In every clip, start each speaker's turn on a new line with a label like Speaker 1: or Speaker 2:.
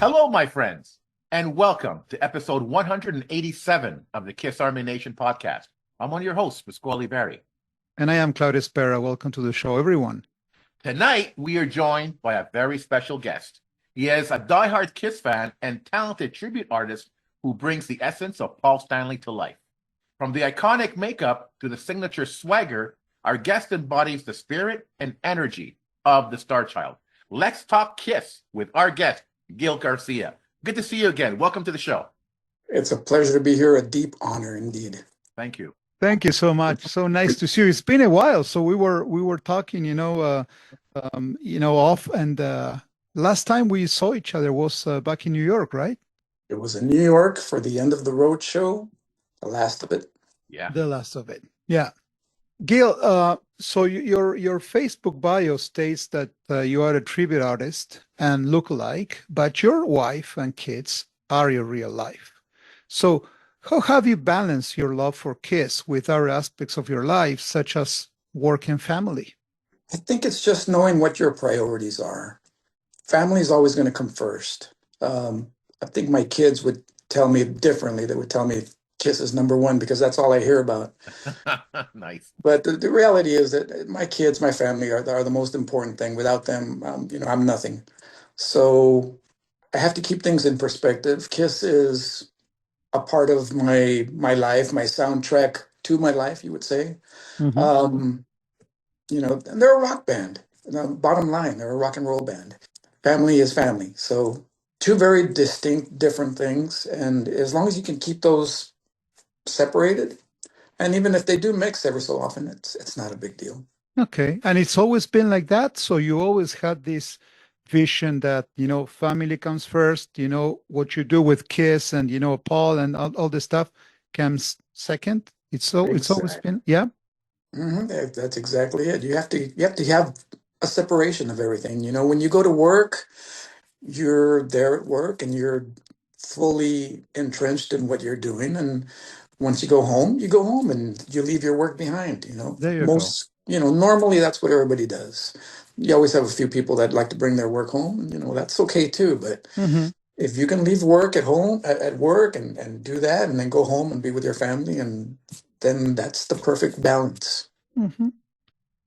Speaker 1: Hello, my friends, and welcome to episode 187 of the Kiss Army Nation podcast. I'm one of your hosts, Pasquale Barry.
Speaker 2: And I am Claudia Spera. Welcome to the show, everyone.
Speaker 1: Tonight, we are joined by a very special guest. He is a diehard Kiss fan and talented tribute artist who brings the essence of Paul Stanley to life. From the iconic makeup to the signature swagger, our guest embodies the spirit and energy of the Starchild. Let's talk Kiss with our guest, Gil Garcia. Good to see you again. Welcome to the show.
Speaker 3: It's a pleasure to be here. A deep honor indeed.
Speaker 1: Thank you.
Speaker 2: Thank you so much. So nice to see you. It's been a while. So we were talking, off, and last time we saw each other was back in New York, right?
Speaker 3: It was in New York for the end of the road show, the last of it.
Speaker 1: Yeah.
Speaker 2: The last of it. Yeah. Gil, so your Facebook bio states that you are a tribute artist and lookalike, but your wife and kids are your real life. So how have you balanced your love for Kiss with other aspects of your life, such as work and family?
Speaker 3: I think it's just knowing what your priorities are. Family is always going to come first. I think my kids would tell me differently. They would tell me Kiss is number one because that's all I hear about.
Speaker 1: Nice.
Speaker 3: But the reality is that my kids, my family are the most important thing. Without them, I'm nothing. So I have to keep things in perspective. Kiss is a part of my life, my soundtrack to my life, you would say.
Speaker 2: Mm-hmm.
Speaker 3: And they're a rock band. Bottom line, they're a rock and roll band. Family is family. So two very distinct, different things. And as long as you can keep those separated, and even if they do mix every so often, it's not a big deal.
Speaker 2: Okay. And it's always been like that. So you always had this vision that, family comes first, what you do with Kiss and, Paul and all the stuff comes second. It's always been, yeah.
Speaker 3: Mm-hmm. That's exactly it. You have to have a separation of everything. When you go to work, you're there at work and you're fully entrenched in what you're doing. And once you go home and you leave your work behind.
Speaker 2: There you go.
Speaker 3: Normally that's what everybody does. You always have a few people that like to bring their work home, and that's okay too. But
Speaker 2: Mm-hmm.
Speaker 3: if you can leave work at home at work and do that and then go home and be with your family, and then that's the perfect balance.
Speaker 2: Mm-hmm.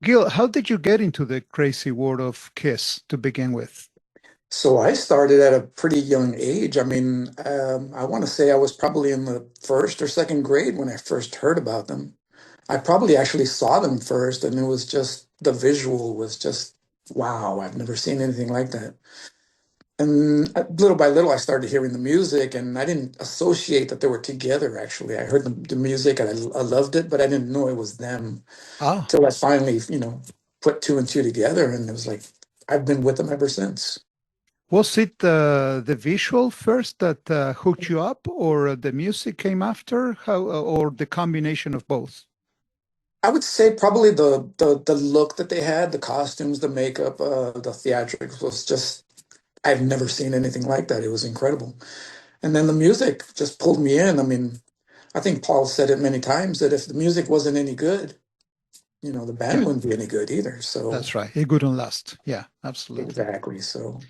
Speaker 2: Gil, how did you get into the crazy world of Kiss to begin with?
Speaker 3: So I started at a pretty young age. I mean, I want to say I was probably in the first or second grade when I first heard about them. I probably actually saw them first, and it was just the visual was just wow. I've never seen anything like that. And little by little, I started hearing the music, and I didn't associate that they were together. Actually, I heard the music, and I loved it, but I didn't know it was them
Speaker 2: Ah,
Speaker 3: till I finally, put two and two together, and it was like I've been with them ever since.
Speaker 2: was it the visual first that hooked you up, or the music came after? How, or the combination of both?
Speaker 3: I would say probably the look that they had, the costumes, the makeup, the theatrics was just I've never seen anything like that. It was incredible. And then the music just pulled me in. I mean, I think Paul said it many times that if the music wasn't any good, the band
Speaker 2: Yeah,
Speaker 3: wouldn't be any good either. So
Speaker 2: that's right. It couldn't last. Yeah, absolutely.
Speaker 3: exactly. So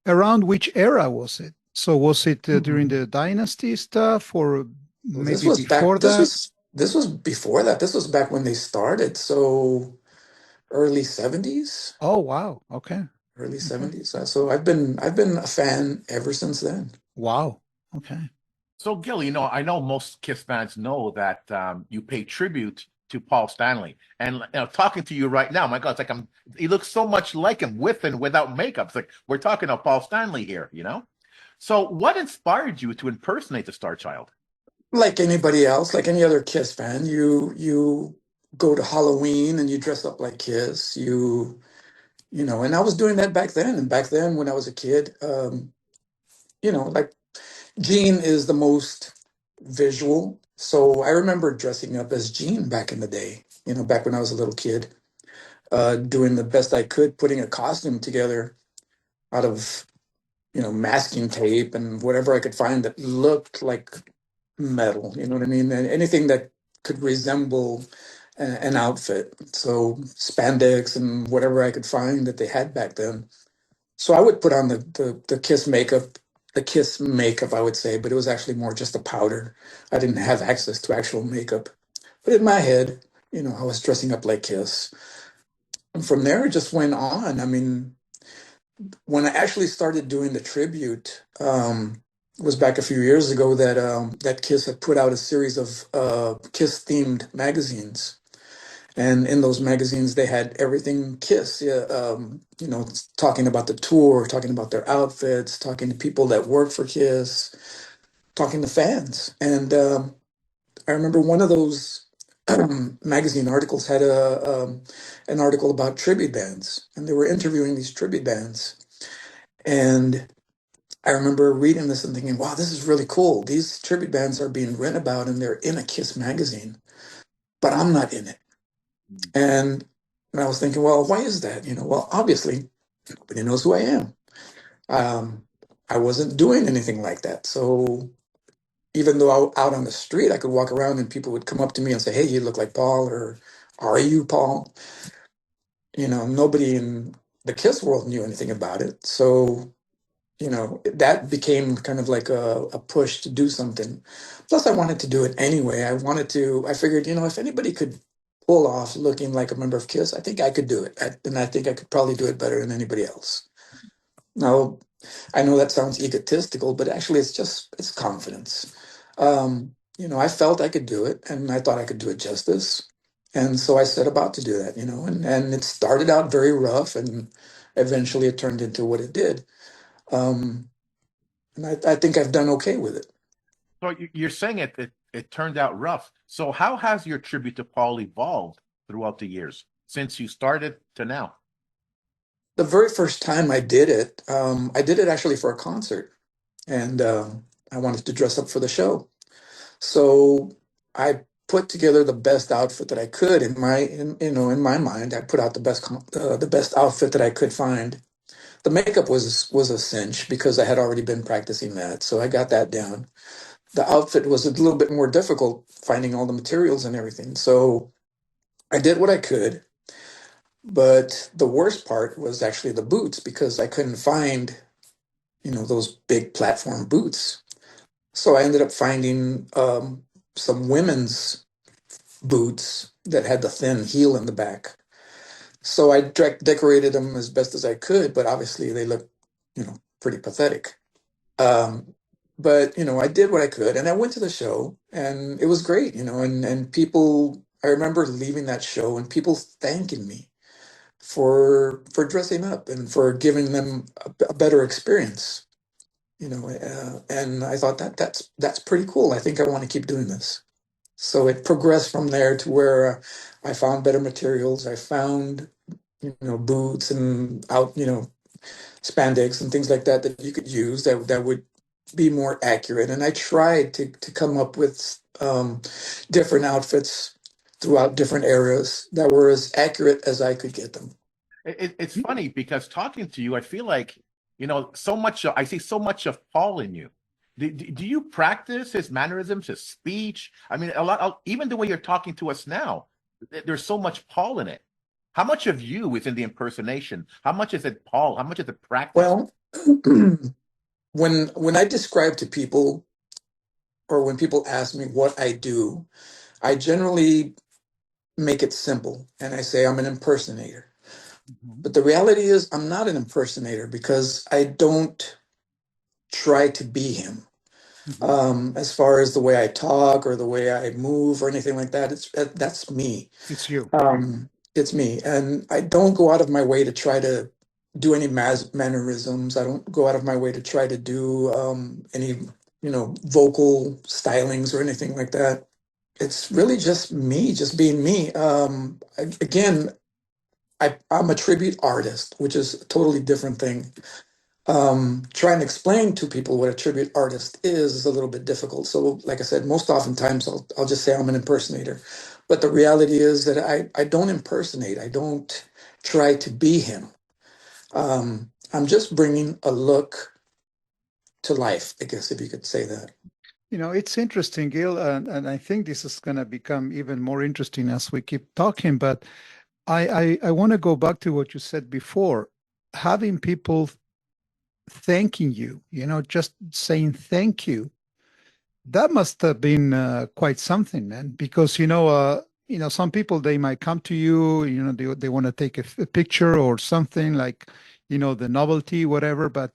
Speaker 2: Around which era was it? So was it during
Speaker 3: Mhm.
Speaker 2: the Dynasty stuff, or
Speaker 3: Well, this
Speaker 2: maybe
Speaker 3: was
Speaker 2: before
Speaker 3: back.
Speaker 2: that?
Speaker 3: This was before that. This was back when they started. So early 70s,
Speaker 2: Oh, wow. Okay.
Speaker 3: early
Speaker 2: Okay.
Speaker 3: 70s. So I've been a fan ever since then.
Speaker 2: Wow. Okay.
Speaker 1: So, Gil, I know most Kiss fans know that you pay tribute to Paul Stanley. And talking to you right now, my God, it's like he looks so much like him with and without makeup. It's like we're talking of Paul Stanley here. So what inspired you to impersonate the Starchild?
Speaker 3: Like anybody else, like any other Kiss fan, you go to Halloween and you dress up like Kiss. And I was doing that back then. And back then, when I was a kid, like Gene is the most visual. So I remember dressing up as Gene back in the day. Back when I was a little kid, doing the best I could, putting a costume together out of masking tape and whatever I could find that looked like metal, you know what I mean? And anything that could resemble an outfit. So spandex and whatever I could find that they had back then. So I would put on the Kiss makeup the Kiss makeup, I would say, but it was actually more just a powder. I didn't have access to actual makeup. But in my head, I was dressing up like Kiss. And from there, it just went on. I mean, when I actually started doing the tribute, it was back a few years ago that Kiss had put out a series of Kiss themed magazines. And in those magazines, they had everything Kiss, yeah, talking about the tour, talking about their outfits, talking to people that work for Kiss, talking to fans. And I remember one of those magazine articles had an article about tribute bands, and they were interviewing these tribute bands. And I remember reading this and thinking, wow, this is really cool. These tribute bands are being written about, and they're in a Kiss magazine, but I'm not in it. And I was thinking, well, why is that? Well, obviously, nobody knows who I am. Um, I wasn't doing anything like that. So even though out on the street, I could walk around and people would come up to me and say, hey, you look like Paul, or are you Paul? Nobody in the Kiss world knew anything about it. So, that became kind of like a push to do something. Plus, I wanted to do it anyway. I figured, if anybody could pull off looking like a member of Kiss, I think I could do it. And I think I could probably do it better than anybody else. Now, I know that sounds egotistical, but actually it's confidence. I felt I could do it and I thought I could do it justice. And so I set about to do that, and it started out very rough and eventually it turned into what it did. Um, and I think I've done okay with it.
Speaker 1: So you're saying it turned out rough. So how has your tribute to Paul evolved throughout the years since you started to now?
Speaker 3: The very first time I did it actually for a concert, and I wanted to dress up for the show. So I put together the best outfit that I could in my mind. I put out the best outfit that I could find. The makeup was a cinch because I had already been practicing that, so I got that down. The outfit was a little bit more difficult finding all the materials and everything. So I did what I could, but the worst part was actually the boots because I couldn't find, those big platform boots. So I ended up finding some women's boots that had the thin heel in the back. So I decorated them as best as I could, but obviously they look, pretty pathetic. Um, but I did what I could, and I went to the show, and it was great, and people. I remember leaving that show and people thanking me for dressing up and for giving them a better experience, and I thought that's pretty cool. I think I want to keep doing this. So it progressed from there to where I found better materials. I found, boots and spandex and things like that that you could use that would be more accurate. And I tried to come up with different outfits throughout different eras that were as accurate as I could get them.
Speaker 1: It's funny because talking to you, I feel like, so much, I see so much of Paul in you. Do you practice his mannerisms, his speech? I mean, even the way you're talking to us now, there's so much Paul in it. How much of you is in the impersonation? How much is it Paul? How much is it practice?
Speaker 3: Well, when I describe to people or when people ask me what I do, I generally make it simple and I say I'm an impersonator.
Speaker 1: Mhm.
Speaker 3: But the reality is I'm not an impersonator because I don't try to be him.
Speaker 1: Mhm.
Speaker 3: As far as the way I talk or the way I move or anything like that, that's me.
Speaker 2: It's you.
Speaker 3: It's me, and I don't go out of my way to try to do any mannerisms. I don't go out of my way to try to do any, vocal stylings or anything like that. It's really just me, just being me. Again, I'm a tribute artist, which is a totally different thing. Trying to explain to people what a tribute artist is a little bit difficult. So, like I said, most oftentimes I'll just say I'm an impersonator. But the reality is that I don't impersonate. I don't try to be him. I'm just bringing a look to life, I guess, if you could say that.
Speaker 2: It's interesting, Gil, and I think this is going to become even more interesting as we keep talking. But I want to go back to what you said before. Having people thanking you, just saying thank you. That must have been quite something, man, because some people they might come to you, they want to take a picture or something like, the novelty, whatever, but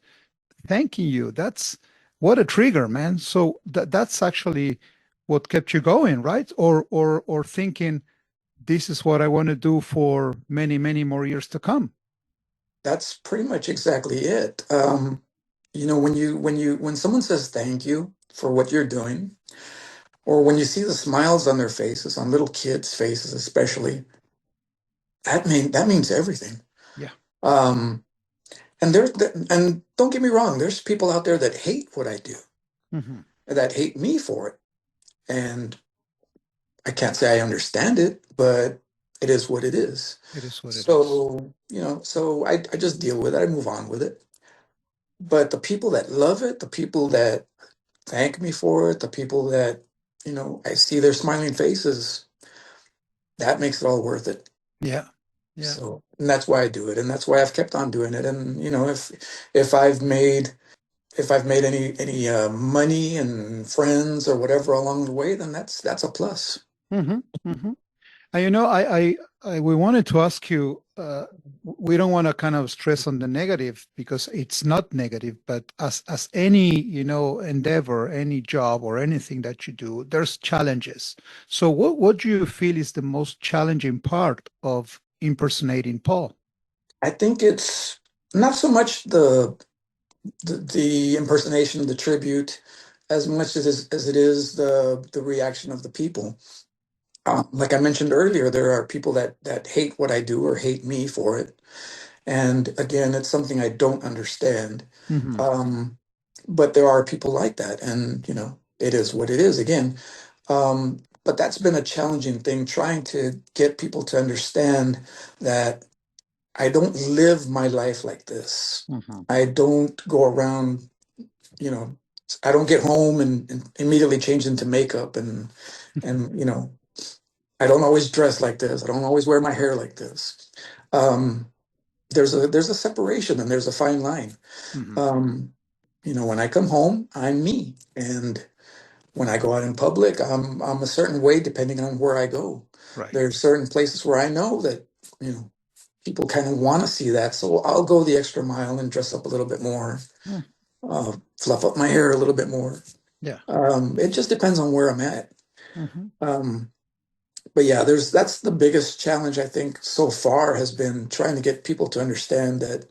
Speaker 2: thanking you, that's what a trigger, man. So that's actually what kept you going, right? Or thinking this is what I want to do for many, many more years to come.
Speaker 3: That's pretty much exactly it. When someone says thank you for what you're doing, or when you see the smiles on their faces, on little kids' faces especially, that means everything.
Speaker 2: Yeah.
Speaker 3: Um, and don't get me wrong, there's people out there that hate what I do,
Speaker 2: Hmm.
Speaker 3: that hate me for it. And I can't say I understand it, but it is what it is.
Speaker 2: It is what it is.
Speaker 3: So I just deal with it. I move on with it. But the people that love it, the people that thank me for it, the people that, I see their smiling faces, that makes it all worth it.
Speaker 2: Yeah. Yeah.
Speaker 3: So, and that's why I do it, and that's why I've kept on doing it. And if I've made any money and friends or whatever along the way, then that's a plus.
Speaker 2: Hmm. Hmm. And we wanted to ask you, we don't want to kind of stress on the negative because it's not negative, but as any, endeavor, any job or anything that you do, there's challenges. So what do you feel is the most challenging part of impersonating Paul?
Speaker 3: I think it's not so much the impersonation, the tribute, as much as it is the reaction of the people. Like I mentioned earlier, there are people that hate what I do or hate me for it. And again, it's something I don't understand.
Speaker 2: Hmm.
Speaker 3: Um, but there are people like that, and it is what it is again. But that's been a challenging thing, trying to get people to understand that I don't live my life like this.
Speaker 2: Hmm.
Speaker 3: I don't go around, you know, I don't get home and immediately change into makeup and I don't always dress like this. I don't always wear my hair like this. Um, there's a separation and there's a fine line.
Speaker 2: Hmm.
Speaker 3: Um, when I come home, I'm me, and when I go out in public, I'm a certain way depending on where I go.
Speaker 2: Right.
Speaker 3: There's certain places where I know that you know people kind of want to see that, so I'll go the extra mile and dress up a little bit more,
Speaker 2: Mm.
Speaker 3: fluff up my hair a little bit more.
Speaker 2: Yeah.
Speaker 3: It just depends on where I'm at.
Speaker 2: Hmm.
Speaker 3: Um, but yeah, that's the biggest challenge I think so far has been trying to get people to understand that.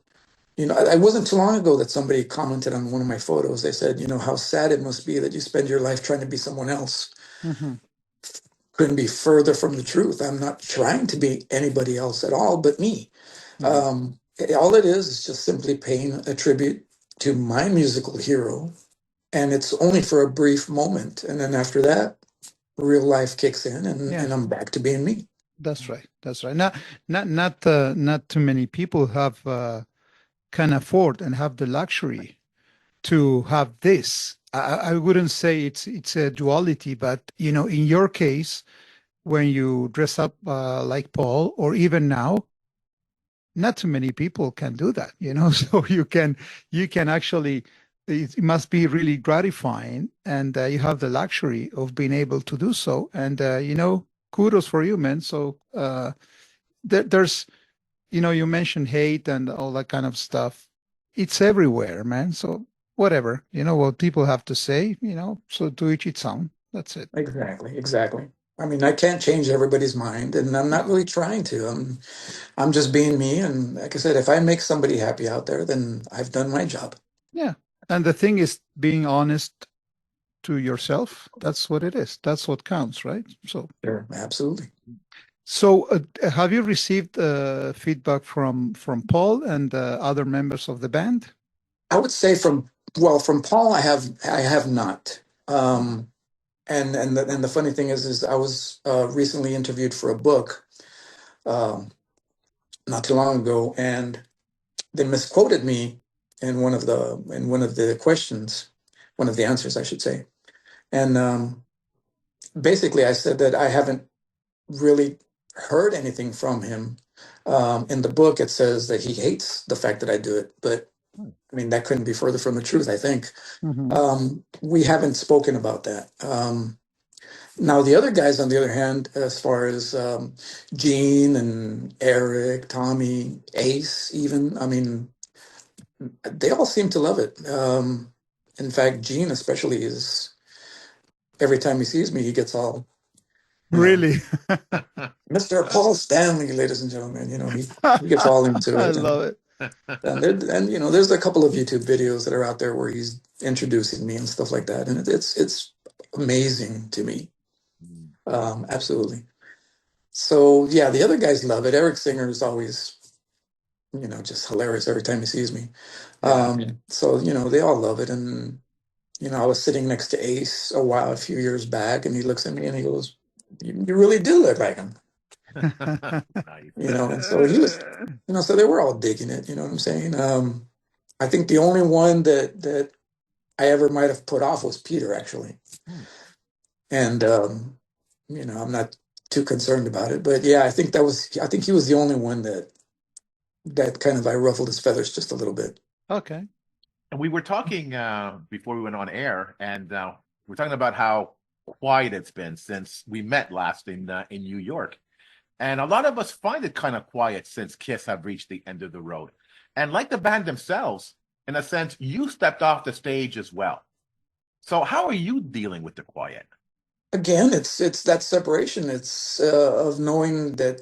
Speaker 3: It wasn't too long ago that somebody commented on one of my photos. They said, how sad it must be that you spend your life trying to be someone else.
Speaker 2: Hmm.
Speaker 3: Couldn't be further from the truth. I'm not trying to be anybody else at all but me.
Speaker 2: Hmm.
Speaker 3: All it is just simply paying a tribute to my musical hero. And it's only for a brief moment. And then after that, real life kicks in
Speaker 2: Yeah.
Speaker 3: and I'm back to being me.
Speaker 2: That's right. That's right. Not too many people have can afford and have the luxury to have this. I wouldn't say it's a duality, but in your case, when you dress up like Paul, or even now, not too many people can do that. So you can actually. It must be really gratifying, and you have the luxury of being able to do so. And kudos for you, man. So there's you mentioned hate and all that kind of stuff. It's everywhere, man. So whatever, what people have to say, so to each its own. That's it.
Speaker 3: Exactly, exactly. I mean, I can't change everybody's mind, and I'm not
Speaker 2: No.
Speaker 3: really trying to. I'm just being me, and like I said, if I make somebody happy out there, then I've done my job.
Speaker 2: Yeah. And the thing is being honest to yourself. That's what it is. That's what counts, right?
Speaker 3: Sure, absolutely.
Speaker 2: So have you received feedback from Paul and other members of the band?
Speaker 3: I would say from Paul, I have not. And the funny thing is I was recently interviewed for a book um, not too long ago, and they misquoted me in one of the questions, one of the answers, I should say. And basically, I said that I haven't really heard anything from him. In the book, it says that he hates the fact that I do it, but I mean, that couldn't be further from the truth, I think.
Speaker 2: Mhm.
Speaker 3: We haven't spoken about that. Now, the other guys, on the other hand, as far as Gene and Eric, Tommy, Ace, even, I mean, they all seem to love it. In fact, Gene especially is, every time he sees me, he gets all, you know,
Speaker 2: Really?
Speaker 3: Mr. Paul Stanley, ladies and gentlemen, he gets all into
Speaker 2: I
Speaker 3: it.
Speaker 2: love it.
Speaker 3: There's a couple of YouTube videos that are out there where he's introducing me and stuff like that. And it's amazing to me. Absolutely. So yeah, the other guys love it. Eric Singer is always, just hilarious every time he sees me.
Speaker 1: Yeah.
Speaker 3: So, they all love it. And, I was sitting next to Ace a few years back, and he looks at me and he goes, you really do look like him.
Speaker 1: Nice.
Speaker 3: And so he was, so they were all digging it, you know what I'm saying? I think the only one that I ever might have put off was Peter, actually.
Speaker 1: Hmm.
Speaker 3: And, I'm not too concerned about it, but yeah, I think he was the only one that kind of, I ruffled his feathers just a little bit.
Speaker 2: Okay.
Speaker 1: And we were talking before we went on air, and we're talking about how quiet it's been since we met last in New York. And a lot of us find it kind of quiet since Kiss have reached the end of the road. And like the band themselves, in a sense, you stepped off the stage as well. So how are you dealing with the quiet?
Speaker 3: Again, it's that separation. It's of knowing that,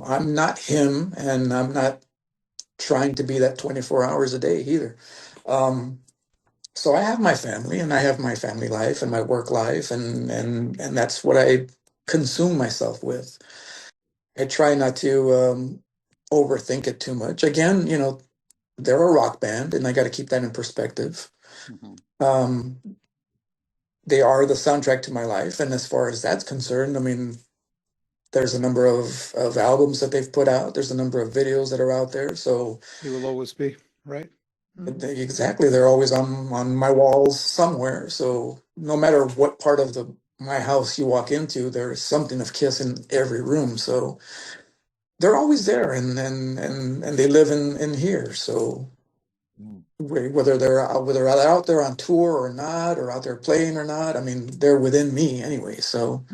Speaker 3: I'm not him, and I'm not trying to be that 24 hours a day either. Um, so I have my family, and I have my family life and my work life, and that's what I consume myself with. I try not to overthink it too much. Again, they're a rock band, and I got to keep that in perspective.
Speaker 2: Mhm.
Speaker 3: Um, they are the soundtrack to my life, and as far as that's concerned, I mean, there's a number of albums that they've put out. There's a number of videos that are out there. So
Speaker 2: He will always be, right?
Speaker 3: exactly, they're always on my walls somewhere. So no matter what part of the my house you walk into, there's something of Kiss in every room. So they're always there, and they live in here. So
Speaker 1: Mm.
Speaker 3: whether they're out there on tour or not, or out there playing or not, I mean, they're within me anyway. So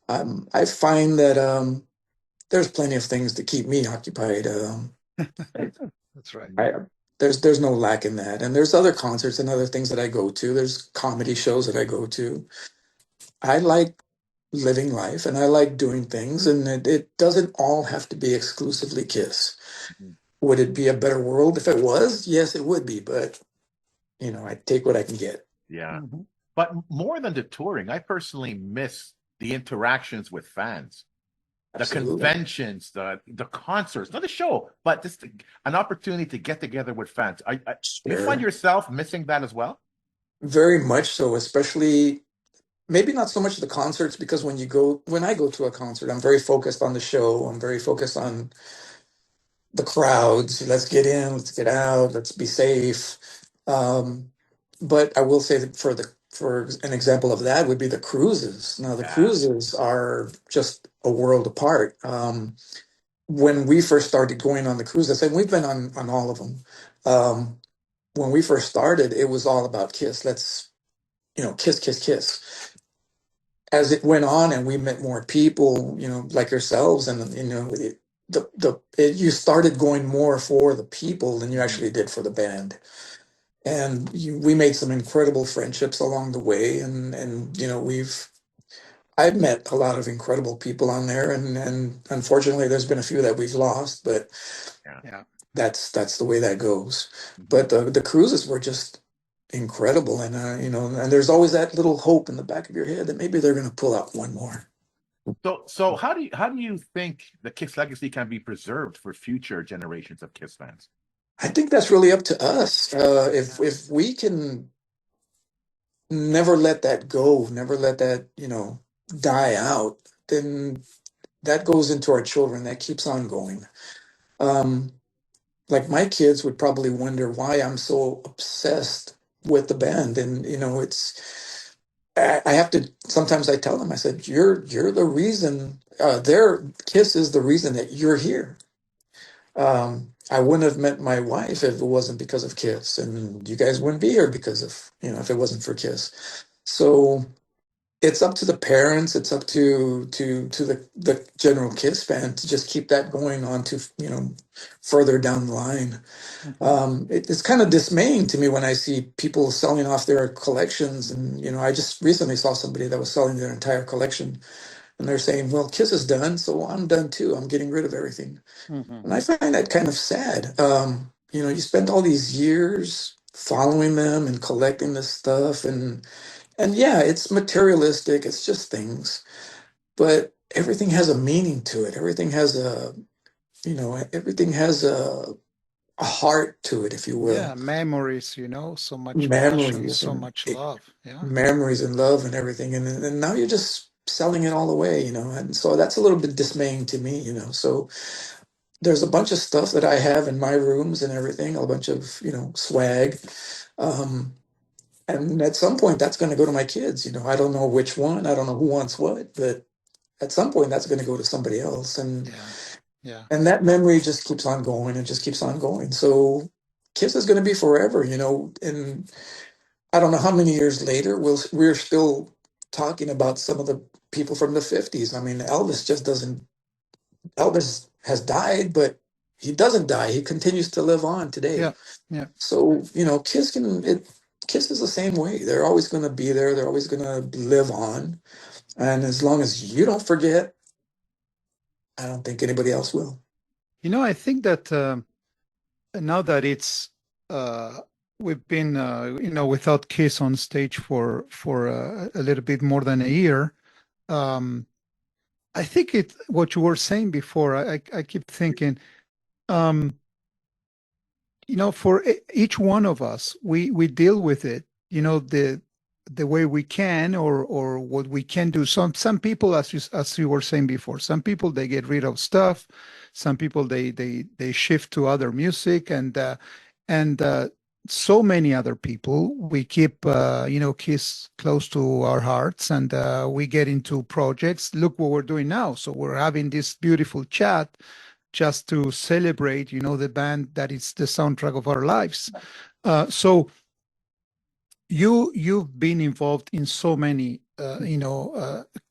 Speaker 2: Mhm.
Speaker 3: I find that there's plenty of things to keep me occupied.
Speaker 2: That's right.
Speaker 3: I there's no lack in that. And there's other concerts and other things that I go to. There's comedy shows that I go to. I like living life, and I like doing things, and it doesn't all have to be exclusively Kiss.
Speaker 1: Mhm.
Speaker 3: Would it be a better world if it was? Yes, it would be, but I take what I can get.
Speaker 1: Yeah.
Speaker 2: Mhm.
Speaker 1: But more than the touring, I personally miss the interactions with fans, the
Speaker 3: Absolutely.
Speaker 1: conventions, the concerts, not the show, but just an opportunity to get together with fans. Do you find
Speaker 3: Sure.
Speaker 1: yourself missing that as well?
Speaker 3: Very much so, especially maybe not so much the concerts, because when I go to a concert, I'm very focused on the show. I'm very focused on the crowds. Let's get in, let's get out, let's be safe. Um, but I will say that for an example of that would be the cruises. Now the
Speaker 1: Yeah.
Speaker 3: cruises are just a world apart. When we first started going on the cruises, and we've been on all of them. Um, when we first started, it was all about Kiss. Let's kiss, kiss, kiss. As it went on, and we met more people, like yourselves, and you started going more for the people than you
Speaker 1: Mhm.
Speaker 3: actually did for the band. And we made some incredible friendships along the way, and I've met a lot of incredible people on there, and unfortunately, there's been a few that we've lost, but
Speaker 1: Yeah.
Speaker 2: Yeah.
Speaker 3: that's the way that goes.
Speaker 1: Mhm.
Speaker 3: But the cruises were just incredible, and and there's always that little hope in the back of your head that maybe they're going to pull out one more.
Speaker 1: So how do you think the Kiss legacy can be preserved for future generations of Kiss fans?
Speaker 3: I think that's really up to us. If we can never let that go, never let that die out, then that goes into our children. That keeps on going. Um, like my kids would probably wonder why I'm so obsessed with the band, and I have to sometimes I tell them, I said, you're the reason. Their Kiss is the reason that you're here. I wouldn't have met my wife if it wasn't because of Kiss, and you guys wouldn't be here because of, if it wasn't for Kiss. So it's up to the parents, it's up to the general Kiss fan to just keep that going on to, further down the line.
Speaker 2: Mhm.
Speaker 3: It's kind of dismaying to me when I see people selling off their collections, and I just recently saw somebody that was selling their entire collection, and they're saying, "Well, Kiss is done, so I'm done too. I'm getting rid of everything."
Speaker 2: Mhm.
Speaker 3: And I find that kind of sad. You spent all these years following them and collecting this stuff, and yeah, it's materialistic. It's just things, but everything has a meaning to it. Everything has a heart to it, if you
Speaker 2: Yeah,
Speaker 3: will.
Speaker 2: memories, so much passion,
Speaker 3: Memories
Speaker 2: so
Speaker 3: and
Speaker 2: much love. Yeah.
Speaker 3: memories and love and everything, and now you're just selling it all away, and so that's a little bit dismaying to me. So there's a bunch of stuff that I have in my rooms and everything, a bunch of swag, um, and at some point that's going to go to my kids. I don't know which one, I don't know who wants what, but at some point that's going to go to somebody else, and
Speaker 2: Yeah. Yeah.
Speaker 3: and that memory just keeps on going and just keeps on going. So Kiss is going to be forever, and I don't know how many years later we're still talking about some of the people from the 50s. I mean, Elvis has died, but he doesn't die. He continues to live on today.
Speaker 2: Yeah. Yeah.
Speaker 3: So, Kiss is the same way. They're always going to be there. They're always going to live on. And as long as you don't forget, I don't think anybody else will.
Speaker 2: I think that now that it's uh we've been without Kiss on stage for a little bit more than a year. um I think it what you were saying before, I keep thinking, um for each one of us, we deal with it, the way we can, or what we can do. Some people, as you were saying before, some people, they get rid of stuff. Some people, they shift to other music, and so many other people, we keep Kiss close to our hearts, and we get into projects. Look what we're doing now. So we're having this beautiful chat just to celebrate, the band that is the soundtrack of our lives. So you've been involved in so many,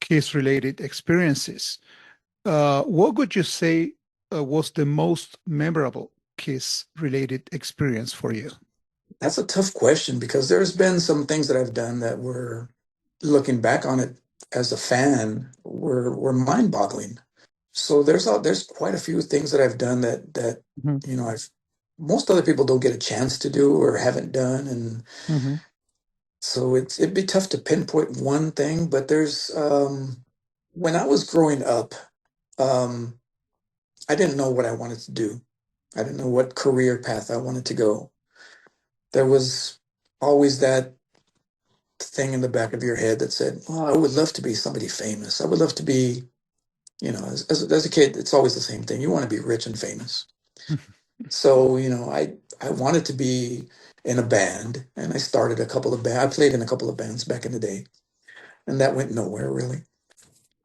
Speaker 2: Kiss related experiences. What would you say was the most memorable Kiss related experience for you?
Speaker 3: That's a tough question because there's been some things that I've done that were, looking back on it as a fan, were mind-boggling. So there's quite a few things that I've done that
Speaker 2: Mhm.
Speaker 3: I've most other people don't get a chance to do or haven't done, and
Speaker 2: Mhm.
Speaker 3: so it'd be tough to pinpoint one thing. But there's when I was growing up, um, I didn't know what I wanted to do. I didn't know what career path I wanted to go. There was always that thing in the back of your head that said, "Well, I would love to be somebody famous. I would love to be." As a kid, it's always the same thing. You want to be rich and famous. So, I wanted to be in a band, and I started a couple of bands. I played in a couple of bands back in the day, and that went nowhere really.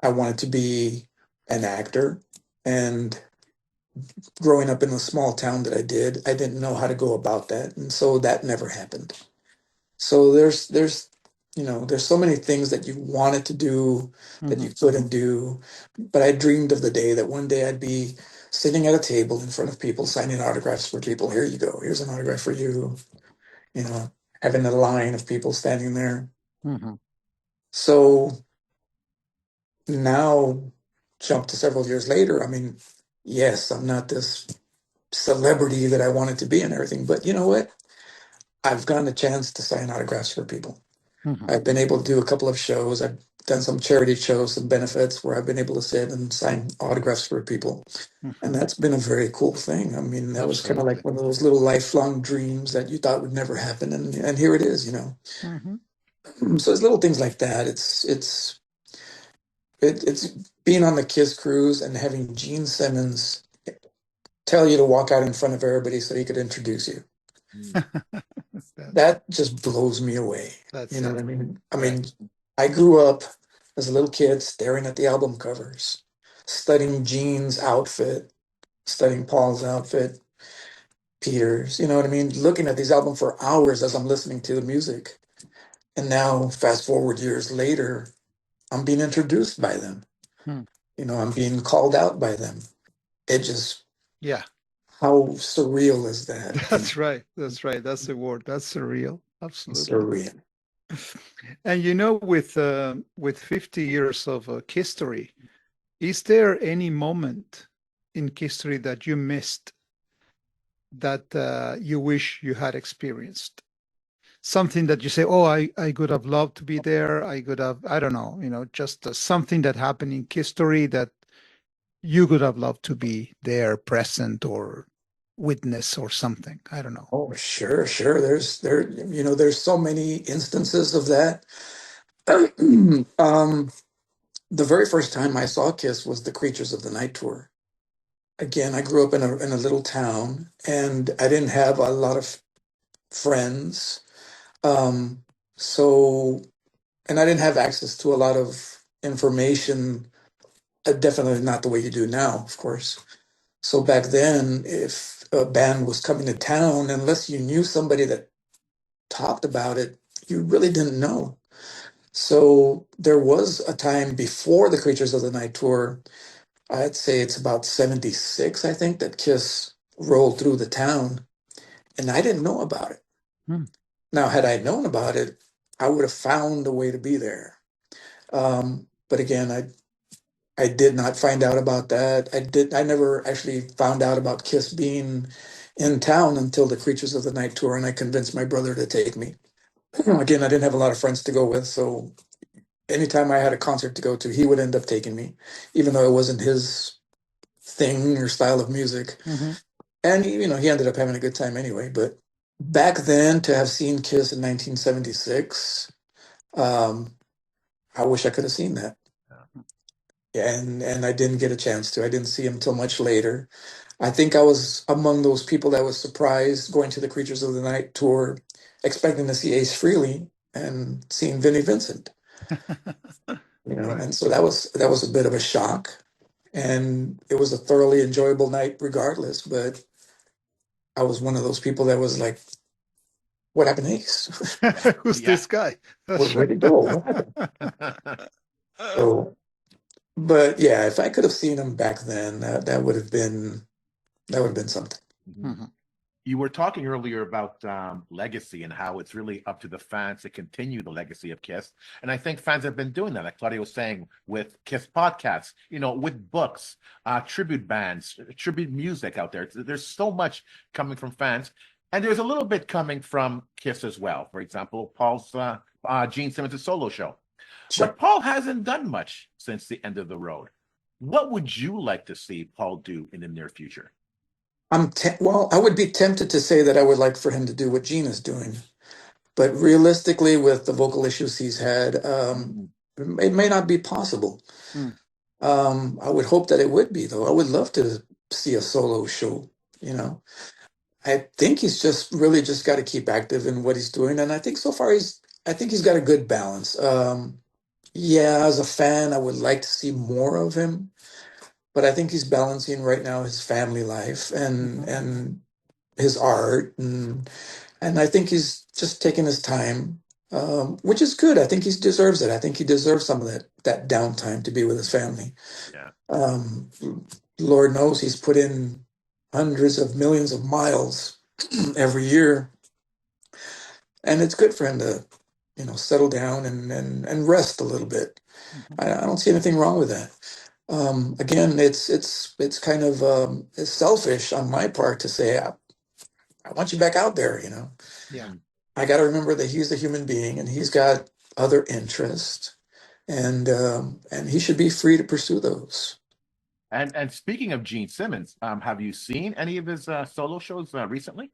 Speaker 3: I wanted to be an actor, and growing up in a small town that I did, I didn't know how to go about that, and so that never happened. So there's so many things that you wanted to do that you
Speaker 2: Mhm.
Speaker 3: couldn't do. But I dreamed of the day that one day I'd be sitting at a table in front of people signing autographs for people. Here you go. Here's an autograph for you. You know, having a line of people standing there.
Speaker 2: Mhm.
Speaker 3: So now, jump to several years later. I mean, yes, I'm not this celebrity that I wanted to be and everything, but you know what? I've gotten a chance to sign autographs for people.
Speaker 2: Mhm.
Speaker 3: I've been able to do a couple of shows. I've done some charity shows, some benefits where I've been able to sit and sign autographs for people. And
Speaker 2: Mhm.
Speaker 3: that's been a very cool thing. I mean, that was kind of like
Speaker 2: Absolutely.
Speaker 3: one of those little lifelong dreams that you thought would never happen. And here it is.
Speaker 2: Mhm.
Speaker 3: So it's little things like that. It's being on the Kiss cruise and having Gene Simmons tell you to walk out in front of everybody so he could introduce you.
Speaker 2: That-
Speaker 3: That just blows me away. You
Speaker 2: that's
Speaker 3: know
Speaker 2: it.
Speaker 3: what I mean? I
Speaker 2: Right.
Speaker 3: mean, I grew up as a little kid staring at the album covers, studying Gene's outfit, studying Paul's outfit. Peters. You know what I mean? Looking at these albums for hours as I'm listening to the music. And now, fast forward years later, I'm being introduced by them.
Speaker 2: Hmm.
Speaker 3: You know, I'm being called out by them. It just,
Speaker 2: Yeah,
Speaker 3: how surreal is that? You know,
Speaker 2: that's right. That's right. That's the word. That's surreal. Absolutely.
Speaker 3: surreal.
Speaker 2: And with 50 years of history, is there any moment in history that you missed that you wish you had experienced? Something that you say, oh, I could have loved to be there. I could have, I don't know, just something that happened in history that you could have loved to be there, present, or witness, or something. I don't know.
Speaker 3: Oh, sure, sure. There's so many instances of that. The very first time I saw Kiss was the Creatures of the Night tour. Again, I grew up in a little town, and I didn't have a lot of friends. Um, so, and I didn't have access to a lot of information. Definitely not the way you do now, of course. So back then, if a band was coming to town, unless you knew somebody that talked about it, you really didn't know. So there was a time before the Creatures of the Night tour. I'd say it's about 76, I think, that Kiss rolled through the town, and I didn't know about it.
Speaker 2: Hmm.
Speaker 3: Now, had I known about it, I would have found a way to be there. But again, I did not find out about that. I never actually found out about Kiss being in town until the Creatures of the Night tour, and I convinced my brother to take me. Again, I didn't have a lot of friends to go with, so anytime I had a concert to go to, he would end up taking me, even though it wasn't his thing or style of music.
Speaker 2: Mhm.
Speaker 3: And he ended up having a good time anyway. But back then, to have seen Kiss in 1976, um, I wish I could have seen that. And I didn't get a chance to. I didn't see him till much later. I think I was among those people that was surprised going to the Creatures of the Night tour, expecting to see Ace Frehley and seeing Vinnie Vincent.
Speaker 2: Right.
Speaker 3: And so that was a bit of a shock. And it was a thoroughly enjoyable night regardless, but I was one of those people that was like, what happened to Ace?
Speaker 2: Who's
Speaker 1: Yeah.
Speaker 2: this guy? That's
Speaker 3: Where'd
Speaker 2: right.
Speaker 3: he go? What happened? So, but yeah, if I could have seen him back then, that would have been something.
Speaker 2: Mhm.
Speaker 1: You were talking earlier about legacy and how it's really up to the fans to continue the legacy of Kiss. And I think fans have been doing that, like Claudia was saying, with Kiss podcasts, with books, tribute bands, tribute music out there. There's so much coming from fans. And there's a little bit coming from Kiss as well. For example, Paul's Gene Simmons' solo show.
Speaker 3: Sure.
Speaker 1: But Paul hasn't done much since the end of the road. What would you like to see Paul do in the near future?
Speaker 3: Well, I would be tempted to say that I would like for him to do what Gene is doing, but realistically, with the vocal issues he's had,
Speaker 1: Mm,
Speaker 3: it may not be possible.
Speaker 2: Mm.
Speaker 3: I would hope that it would be, though. I would love to see a solo show. You know, I think he's just really just got to keep active in what he's doing, and I think so far I think he's got a good balance. Yeah, as a fan, I would like to see more of him, but I think he's balancing right now his family life and
Speaker 2: Mhm.
Speaker 3: and his art, and I think he's just taking his time, which is good. I think he deserves it. I think he deserves some of that downtime to be with his family.
Speaker 1: yeah.
Speaker 3: Um, Lord knows he's put in hundreds of millions of miles every year, and it's good for him to, settle down and rest a little bit.
Speaker 2: Mhm.
Speaker 3: I don't see anything wrong with that. Again, it's kind of it's selfish on my part to say I want you back out there.
Speaker 2: Yeah.
Speaker 1: Mm.
Speaker 3: I got to remember that he's a human being and he's got other interests, and he should be free to pursue those.
Speaker 1: And speaking of Gene Simmons, have you seen any of his solo shows recently?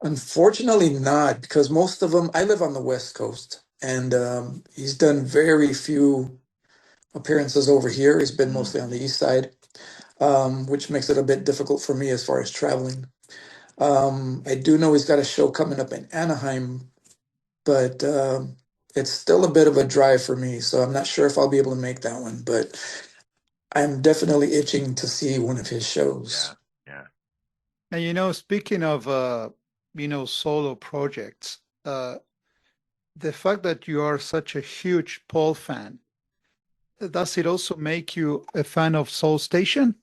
Speaker 3: Unfortunately, not because most of them. I live on the West Coast, and he's done very few appearances over here. He's been mostly on the
Speaker 1: Mm.
Speaker 3: East Side, which makes it a bit difficult for me as far as traveling. I do know he's got a show coming up in Anaheim, but it's still a bit of a drive for me, so I'm not sure if I'll be able to make that one. But I'm definitely itching to see one of his
Speaker 1: Yeah,
Speaker 3: shows.
Speaker 1: yeah.
Speaker 2: And speaking of solo projects, the fact that you are such a huge Paul fan, does it also make you a fan of Soul Station?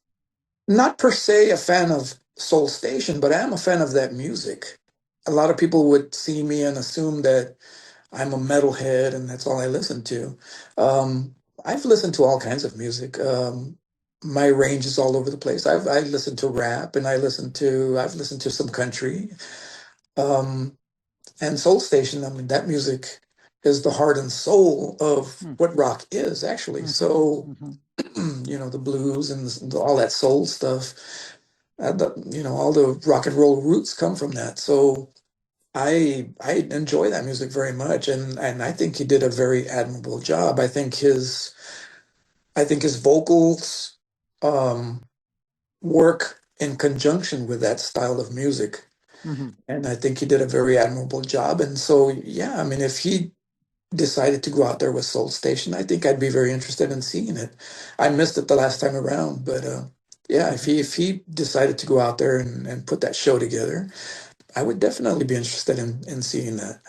Speaker 3: Not per se a fan of Soul Station, but I am a fan of that music. A lot of people would see me and assume that I'm a metalhead and that's all I listen to. I've listened to all kinds of music. My range is all over the place. I listen to rap and I've listened to some country. Um, and Soul Station, I mean, that music is the heart and soul of
Speaker 2: Hmm.
Speaker 3: what rock is actually.
Speaker 2: Mhm,
Speaker 3: So,
Speaker 2: mhm,
Speaker 3: the blues and all that soul stuff, all the rock and roll roots come from that. So I enjoy that music very much, and I think he did a very admirable job. I think his vocals um, work in conjunction with that style of music,
Speaker 2: mhm.
Speaker 3: and I think he did a very admirable job. And so, yeah, I mean, if he decided to go out there with Soul Station, I think I'd be very interested in seeing it. I missed it the last time around, but yeah, if he decided to go out there and put that show together, I would definitely be interested in seeing that.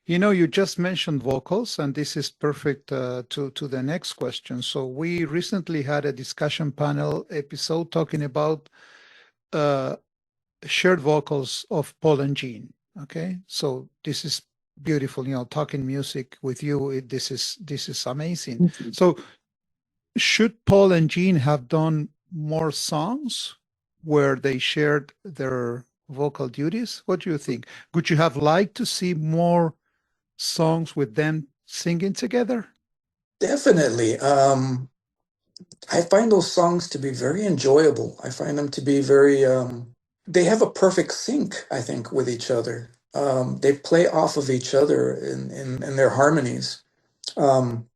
Speaker 2: You just mentioned vocals, and this is perfect to the next question. So we recently had a discussion panel episode talking about uh, shared vocals of Paul and Jean. Okay, so this is beautiful. Talking music with you, this is amazing. So should Paul and Jean have done more songs where they shared their vocal duties? What do you think? Would you have liked to see more songs with them singing together?
Speaker 3: Definitely. I find those songs to be very enjoyable. I find them to be they have a perfect sync, I think, with each other. They play off of each other in their harmonies. Um,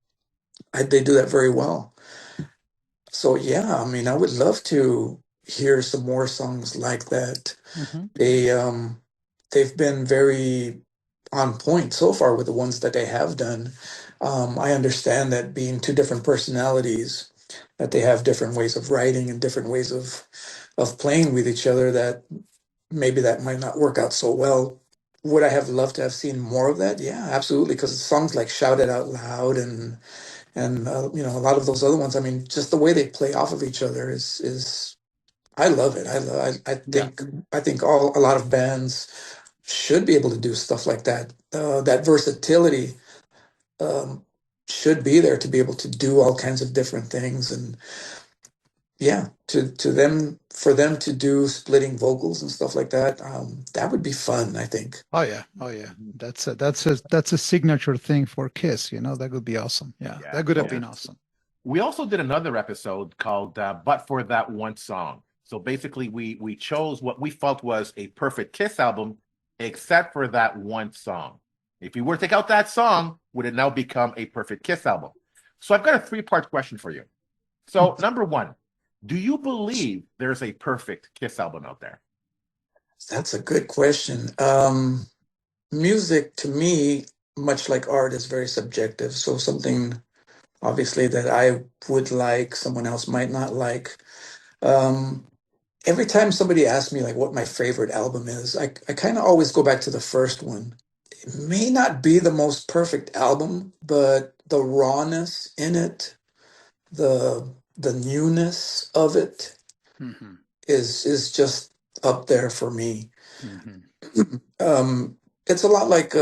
Speaker 3: they do that very well. So yeah, I mean, I would love to hear some more songs like that.
Speaker 2: Mhm.
Speaker 3: They've been very on point so far with the ones that they have done. I understand that being two different personalities, that they have different ways of writing and different ways of playing with each other, that maybe that might not work out so well. Would I have loved to have seen more of that? Yeah, absolutely. Because songs like "Shout It Out Loud" and a lot of those other ones. I mean, just the way they play off of each other is I love it. I
Speaker 2: Yeah.
Speaker 3: think a lot of bands should be able to do stuff like that. That versatility um, should be there to be able to do all kinds of different things. And yeah, to them for them to do splitting vocals and stuff like that, that would be fun, I think.
Speaker 2: Oh yeah. Oh yeah.
Speaker 1: Mhm.
Speaker 2: That's a signature thing for Kiss. That would be awesome. Yeah,
Speaker 1: Yeah,
Speaker 2: that could have
Speaker 1: yeah.
Speaker 2: been awesome.
Speaker 1: We also did another episode called "But for That One Song." So basically, we chose what we felt was a perfect Kiss album, except for that one song. If you were to take out that song, would it now become a perfect Kiss album? So I've got a three-part question for you. So number one, do you believe there's a perfect Kiss album out there?
Speaker 3: That's a good question. Music to me, much like art, is very subjective. So something obviously that I would like, someone else might not like. Um, every time somebody asks me like what my favorite album is, I kind of always go back to the first one. It may not be the most perfect album, but the rawness in it, the newness of it
Speaker 2: Hmm.
Speaker 3: is just up there for me.
Speaker 2: Hmm.
Speaker 3: Um, it's a lot like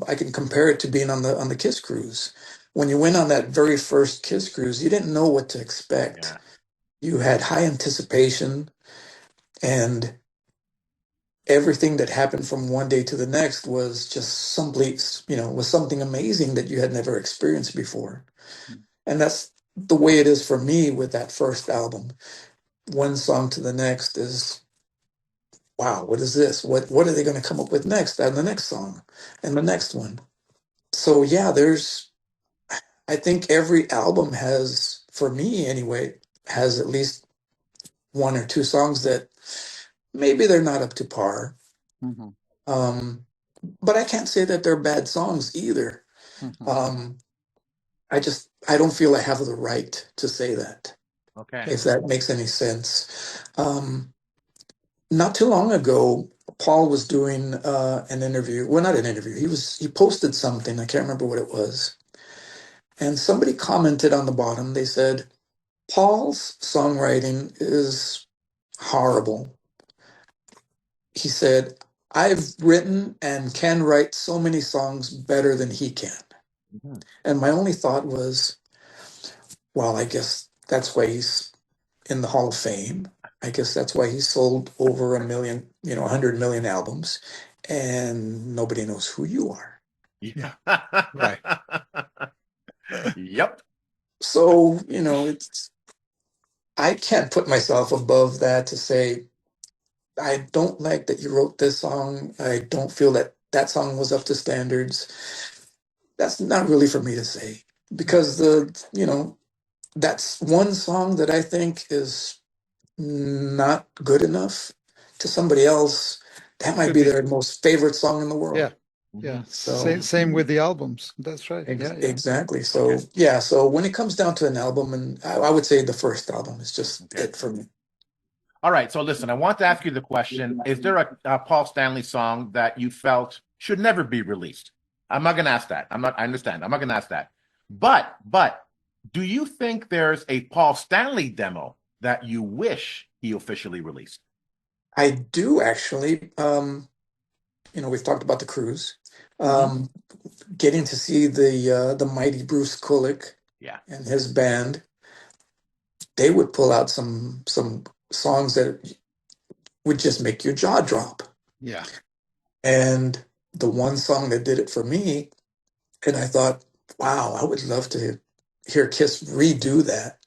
Speaker 3: I can compare it to being on the Kiss cruise. When you went on that very first Kiss cruise, you didn't know what to expect.
Speaker 1: Yeah,
Speaker 3: You had high anticipation, and everything that happened from one day to the next was just simply, was something amazing that you had never experienced before. And that's the way it is for me with that first album. One song to the next is, wow, what is this? What are they going to come up with next? And the next song and the next one. So yeah, I think every album has, for me anyway, has at least one or two songs that maybe they're not up to par.
Speaker 2: Hmm.
Speaker 3: Um, but I can't say that they're bad songs either.
Speaker 2: Hmm.
Speaker 3: Um, I don't feel I have the right to say that,
Speaker 1: okay.
Speaker 3: if that makes any sense. not too long ago, Paul was doing an interview. Well, not an interview. He posted something. I can't remember what it was. And somebody commented on the bottom. They said, Paul's songwriting is horrible. He said, I've written and can write so many songs better than he can.
Speaker 1: Mhm.
Speaker 3: And my only thought was, well, I guess that's why he's in the Hall of Fame. I guess that's why he sold over 100 million albums, and nobody knows who you are.
Speaker 2: Yeah.
Speaker 1: Yeah.
Speaker 2: Right.
Speaker 1: Yep.
Speaker 3: So, I can't put myself above that to say, I don't like that you wrote this song. I don't feel that that song was up to standards. That's not really for me to say because that's one song that I think is not good enough to somebody else. That might
Speaker 2: Could
Speaker 3: be
Speaker 2: be.
Speaker 3: their most favorite song in the world.
Speaker 2: Yeah.
Speaker 1: Mhm.
Speaker 2: Yeah.
Speaker 3: So
Speaker 2: Same with the albums. That's right. Yeah. Yeah.
Speaker 3: exactly. So
Speaker 1: Okay.
Speaker 3: yeah. So when it comes down to an album, and I would say the first album is just
Speaker 1: Okay.
Speaker 3: it for me.
Speaker 1: All right. So listen, I want to ask you the question: is there a Paul Stanley song that you felt should never be released? I'm not going to ask that. I'm not. I understand. I'm not going to ask that. But, do you think there's a Paul Stanley demo that you wish he officially released?
Speaker 3: I do actually. We've talked about the cruise.
Speaker 1: Mhm.
Speaker 3: Um, Getting to see the mighty Bruce Kulick
Speaker 1: Yeah.
Speaker 3: and his band, they would pull out some songs that would just make your jaw drop.
Speaker 2: Yeah.
Speaker 3: And the one song that did it for me, and I thought, wow, I would love to hear Kiss redo that,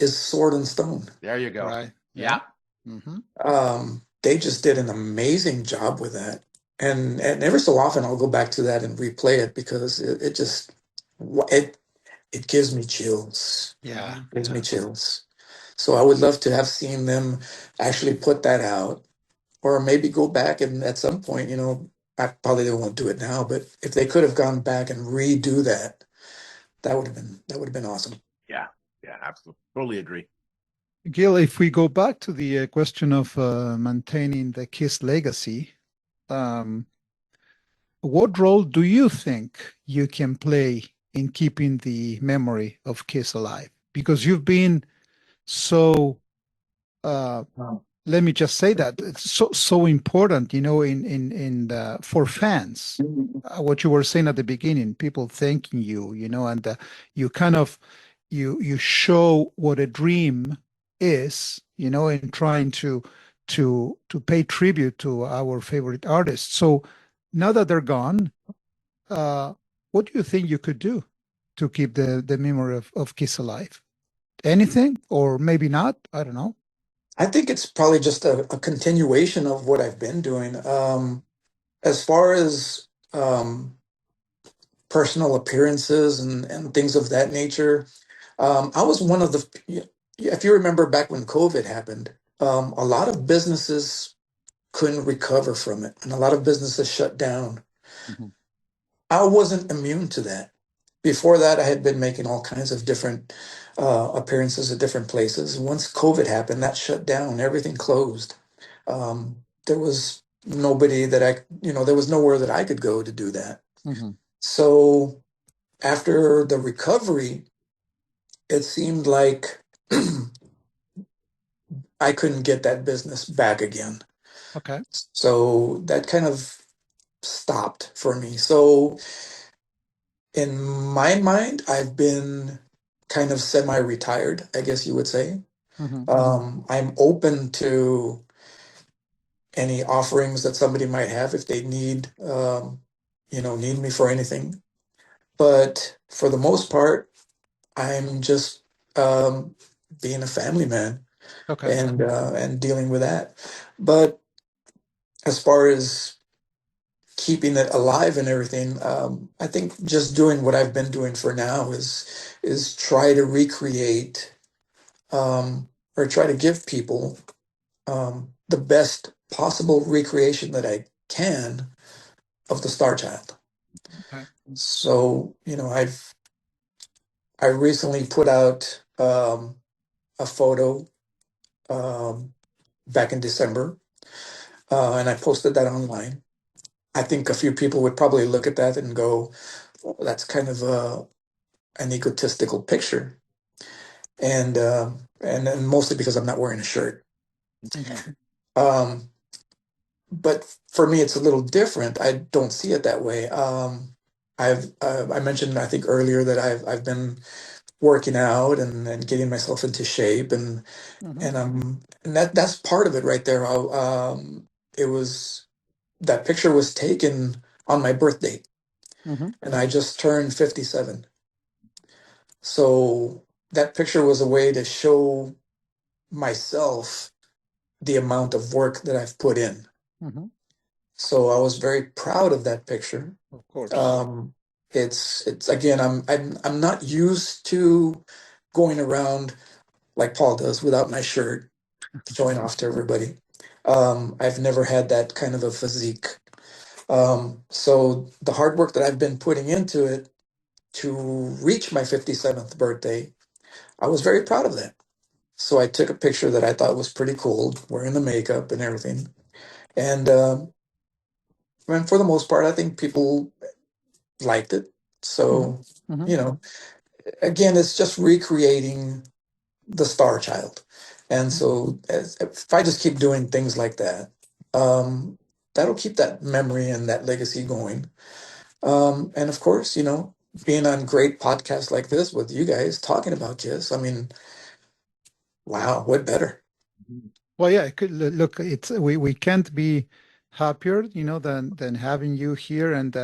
Speaker 3: is Sword and Stone.
Speaker 1: There you go.
Speaker 2: Right. Yeah.
Speaker 1: Yeah.
Speaker 2: Mm-hmm.
Speaker 3: They just did an amazing job with that. And every so often I'll go back to that and replay it because it just it it gives me chills.
Speaker 2: Yeah.
Speaker 3: Gives me
Speaker 2: Yeah.
Speaker 3: chills. So I would love to have seen them actually put that out, or maybe go back and at some point, I probably they won't do it now, but if they could have gone back and redo that, that would have been awesome.
Speaker 1: Yeah. Yeah. Absolutely. Totally agree.
Speaker 2: Gil, if we go back to the question of maintaining the Kiss legacy, um, what role do you think you can play in keeping the memory of Kiss alive? Because you've been so, uh,
Speaker 3: Wow.
Speaker 2: let me just say that it's so important, for fans. What you were saying at the beginning, people thanking you, and you kind of you show what a dream is, in trying to pay tribute to our favorite artists. So now that they're gone, uh, what do you think you could do to keep the memory of Kiss alive? Anything, or maybe not? I don't know.
Speaker 3: I think it's probably just a continuation of what I've been doing. As far as personal appearances and things of that nature, I was one of if you remember back when COVID happened, a lot of businesses couldn't recover from it, and a lot of businesses shut down.
Speaker 2: Mhm.
Speaker 3: I wasn't immune to that. Before that, I had been making all kinds of different appearances at different places. Once COVID happened, that shut down, everything closed. There was nobody there was nowhere that I could go to do that.
Speaker 2: Mhm.
Speaker 3: So after the recovery, it seemed like I couldn't get that business back again.
Speaker 2: Okay.
Speaker 3: So that kind of stopped for me. So in my mind, I've been kind of semi-retired, I guess you would say.
Speaker 2: Mhm.
Speaker 3: I'm open to any offerings that somebody might have if they need me for anything. But for the most part, I'm just um, being a family man
Speaker 2: Okay.
Speaker 3: and dealing with that. But as far as keeping it alive and everything, I think just doing what I've been doing for now is try to recreate or try to give people the best possible recreation that I can of the Starchild.
Speaker 2: Okay.
Speaker 3: So I recently put out a photo. Um, back in December, and I posted that online. I think a few people would probably look at that and go, "Oh, that's kind of an egotistical picture," and then mostly because I'm not wearing a shirt.
Speaker 2: Mhm.
Speaker 3: Um, but for me, it's a little different. I don't see it that way. I mentioned I think earlier that I've been working out and getting myself into shape
Speaker 2: Mhm.
Speaker 3: and that's part of it right there. It was that picture was taken on my birthday,
Speaker 2: Mhm.
Speaker 3: and I just turned 57. So that picture was a way to show myself the amount of work that I've put in.
Speaker 2: Mhm.
Speaker 3: So I was very proud of that picture.
Speaker 2: Of course.
Speaker 3: Um, it's again, I'm not used to going around like Paul does without my shirt, showing off to everybody. I've never had that kind of a physique. So the hard work that I've been putting into it to reach my 57th birthday, I was very proud of that. So I took a picture that I thought was pretty cool, wearing the makeup and everything. And for the most part, I think people liked it.
Speaker 2: Mhm.
Speaker 3: So,
Speaker 2: Mhm.
Speaker 3: you know, again, it's just recreating the Star Child. And so if I just keep doing things like that, um, that'll keep that memory and that legacy going. And of course, being on great podcasts like this with you guys talking about Kiss, I mean, wow, what better?
Speaker 2: Well, yeah, it could, look, it's we can't be happier, than having you here. And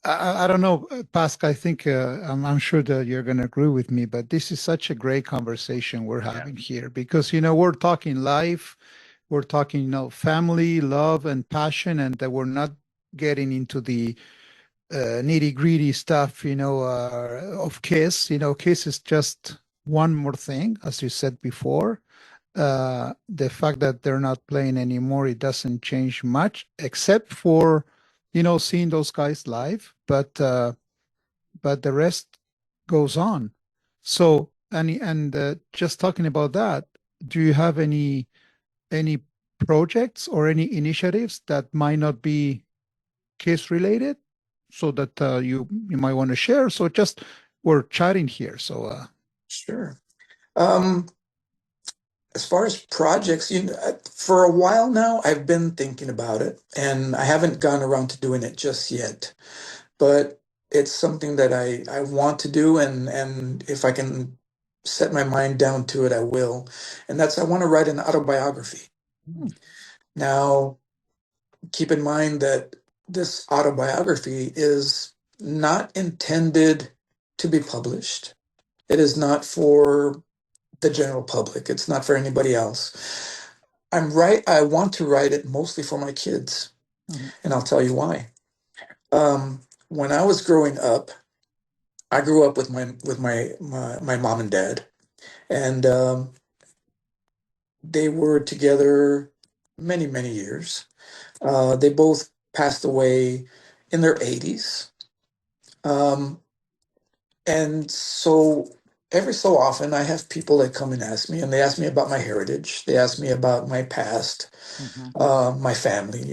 Speaker 2: I don't know, Pascal, I think I'm sure that you're going to agree with me, but this is such a great conversation we're
Speaker 1: Yeah.
Speaker 2: having here because, we're talking life, we're talking, family, love, and passion, and that we're not getting into the nitty gritty stuff, of Kiss. Kiss is just one more thing, as you said before. The fact that they're not playing anymore, it doesn't change much, except for, seeing those guys live. But the rest goes on. So, and just talking about that, do you have any projects or any initiatives that might not be case related, so that you might want to share? So just we're chatting here. So
Speaker 3: Sure. Um, as far as projects, for a while now, I've been thinking about it, and I haven't gone around to doing it just yet. But it's something that I want to do, and if I can set my mind down to it, I will. And that's I want to write an autobiography.
Speaker 2: hmm,
Speaker 3: Now, keep in mind that this autobiography is not intended to be published. It is not for the general public. It's not for anybody else. I want to write it mostly for my kids,
Speaker 2: mhm,
Speaker 3: and I'll tell you why. When I was growing up, I grew up with my mom and dad, and they were together many many years. They both passed away in their 80s, um, and so every so often I have people that come and ask me, and they ask me about my heritage. They ask me about my past,
Speaker 2: mhm,
Speaker 3: my family.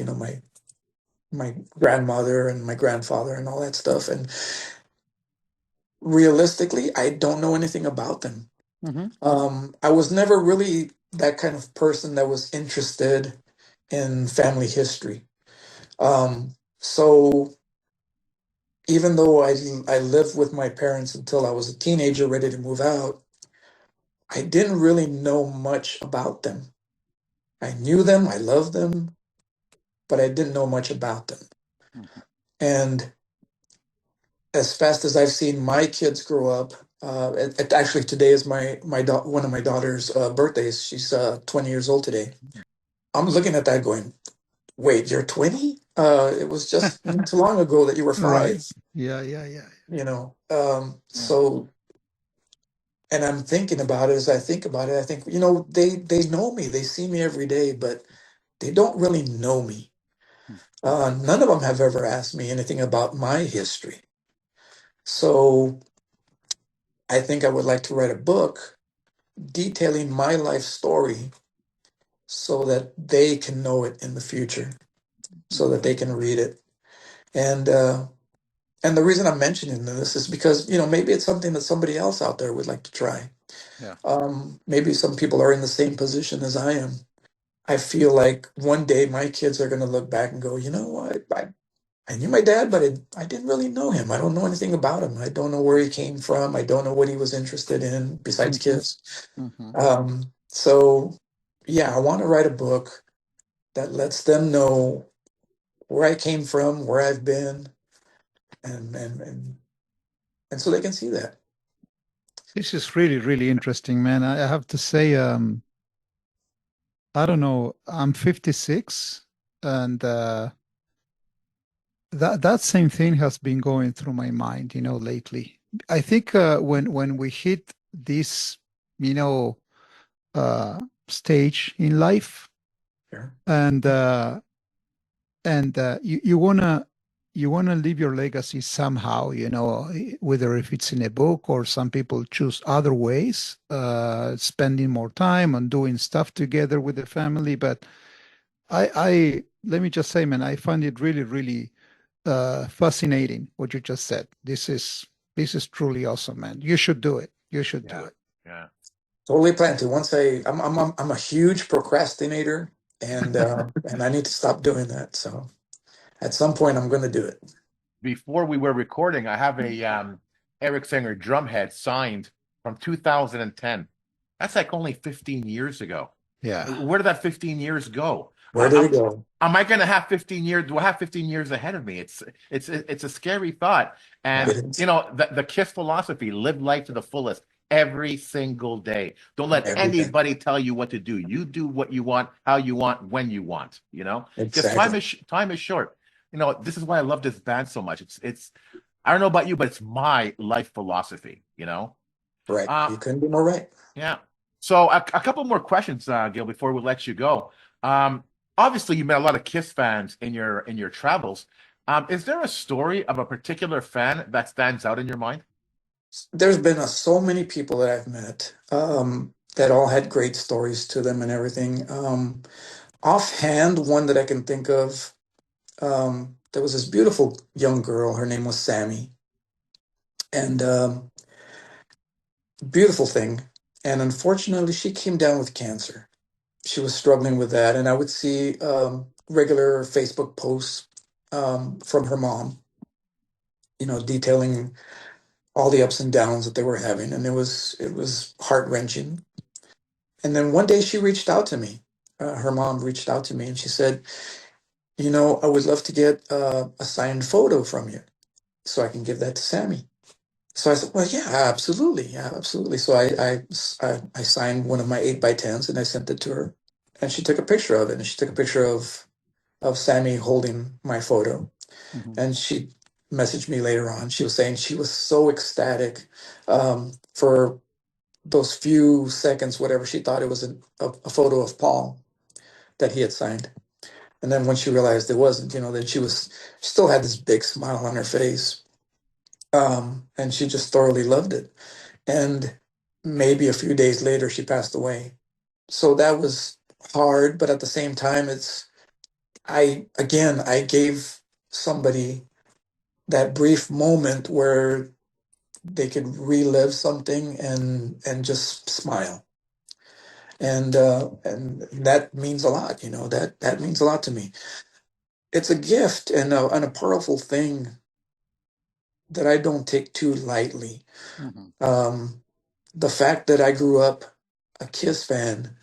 Speaker 3: My grandmother and my grandfather and all that stuff. And realistically, I don't know anything about them.
Speaker 2: mhm,
Speaker 3: I was never really that kind of person that was interested in family history. So even though I lived with my parents until I was a teenager, ready to move out, I didn't really know much about them. I knew them, I loved them, but I didn't know much about them.
Speaker 2: mhm.
Speaker 3: And as fast as I've seen my kids grow up, actually today is one of my daughter's birthdays. She's 20 years old today. I'm looking at that going, wait, you're 20? It was just not too long ago that you were
Speaker 2: Right.
Speaker 3: 5,
Speaker 2: Yeah, yeah, yeah.
Speaker 1: Yeah.
Speaker 3: And I'm thinking about it. As I think about it, I think, they know me, they see me every day, but they don't really know me. None of them have ever asked me anything about my history. So I think I would like to write a book detailing my life story so that they can know it in the future, so that they can read it. And the reason I'm mentioning this is because, maybe it's something that somebody else out there would like to try.
Speaker 1: Yeah.
Speaker 3: Maybe some people are in the same position as I am. I feel like one day my kids are going to look back and go, you know what? I knew my dad, but I didn't really know him. I don't know anything about him. I don't know where he came from. I don't know what he was interested in besides kids. So, yeah, I want to write a book that lets them know where I came from, where I've been, and so they can see that.
Speaker 2: This is really, really interesting, man. I have to say, I don't know, I'm 56, and that same thing has been going through my mind, lately. I think when we hit this, you know, stage in life,
Speaker 3: Sure.
Speaker 2: and you wanna leave your legacy somehow, whether if it's in a book or some people choose other ways, spending more time and doing stuff together with the family. But I let me just say, man, I find it really, really fascinating what you just said. This is truly awesome, man. You should do it. You should do
Speaker 1: Yeah.
Speaker 2: it.
Speaker 1: Yeah.
Speaker 3: Totally plan to. I'm a huge procrastinator, and I need to stop doing that. So at some point, I'm going to do it.
Speaker 1: Before we were recording, I have a Eric Singer drumhead signed from 2010. That's like only 15 years ago.
Speaker 2: Yeah.
Speaker 1: Where did that 15 years go?
Speaker 3: Where did it go?
Speaker 1: Am I going to have 15 years? Do I have 15 years ahead of me? It's a scary thought. And
Speaker 3: It is
Speaker 1: the KISS philosophy: live life to the fullest every single day. Don't let
Speaker 3: every day.
Speaker 1: anybody tell you what to do. You do what you want, how you want, when you want. Because
Speaker 3: Exactly.
Speaker 1: time is short. This is why I love this band so much. It's I don't know about you, but it's my life philosophy.
Speaker 3: Right.
Speaker 1: Uh,
Speaker 3: You couldn't be more right.
Speaker 1: yeah. So a couple more questions, Gil, before we let you go. Obviously, you met a lot of KISS fans in your travels. Is there a story of a particular fan that stands out in your mind?
Speaker 3: There's been so many people that I've met that all had great stories to them and everything. Offhand, one that I can think of, there was this beautiful young girl. Her name was Sammy, and beautiful thing. And unfortunately, she came down with cancer. She was struggling with that, and I would see regular Facebook posts from her mom, detailing all the ups and downs that they were having, and it was heart wrenching. And then one day she reached out to me. Her mom reached out to me, and she said, I would love to get a signed photo from you so I can give that to Sammy. So I said, well, yeah, absolutely. Yeah, absolutely. So I signed one of my 8x10s and I sent it to her. And she took a picture of it. And she took a picture of Sammy holding my photo.
Speaker 1: Mhm.
Speaker 3: And she messaged me later on. She was saying she was so ecstatic for those few seconds, whatever. She thought it was a photo of Paul that he had signed. And then when she realized it wasn't, then she still had this big smile on her face. And she just thoroughly loved it. And maybe a few days later, she passed away. So that was hard, but at the same time, I gave somebody that brief moment where they could relive something and just smile. And that means a lot, that means a lot to me. It's a gift and a powerful thing that I don't take too lightly.
Speaker 2: Mhm.
Speaker 3: Um, the fact that I grew up a Kiss fan,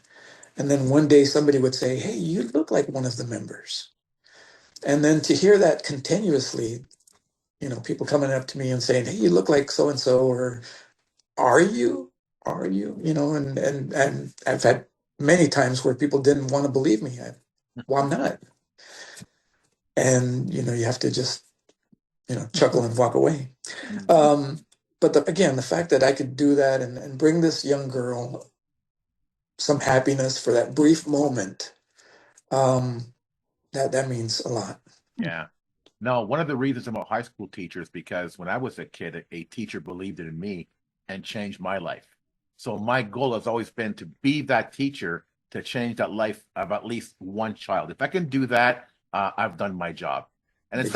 Speaker 3: and then one day somebody would say, "Hey, you look like one of the members," and then to hear that continuously, people coming up to me and saying, "Hey, you look like so and so," or "Are you? Are you?" And I've had many times where people didn't want to believe me. Well, I'm not, and you have to just chuckle and walk away. But again, the fact that I could do that and bring this young girl some happiness for that brief moment, um, that means a lot.
Speaker 1: Yeah. No, one of the reasons I'm a high school teacher is because when I was a kid, a teacher believed in me and changed my life. So my goal has always been to be that teacher to change that life of at least one child. If I can do that, I've done my job. And it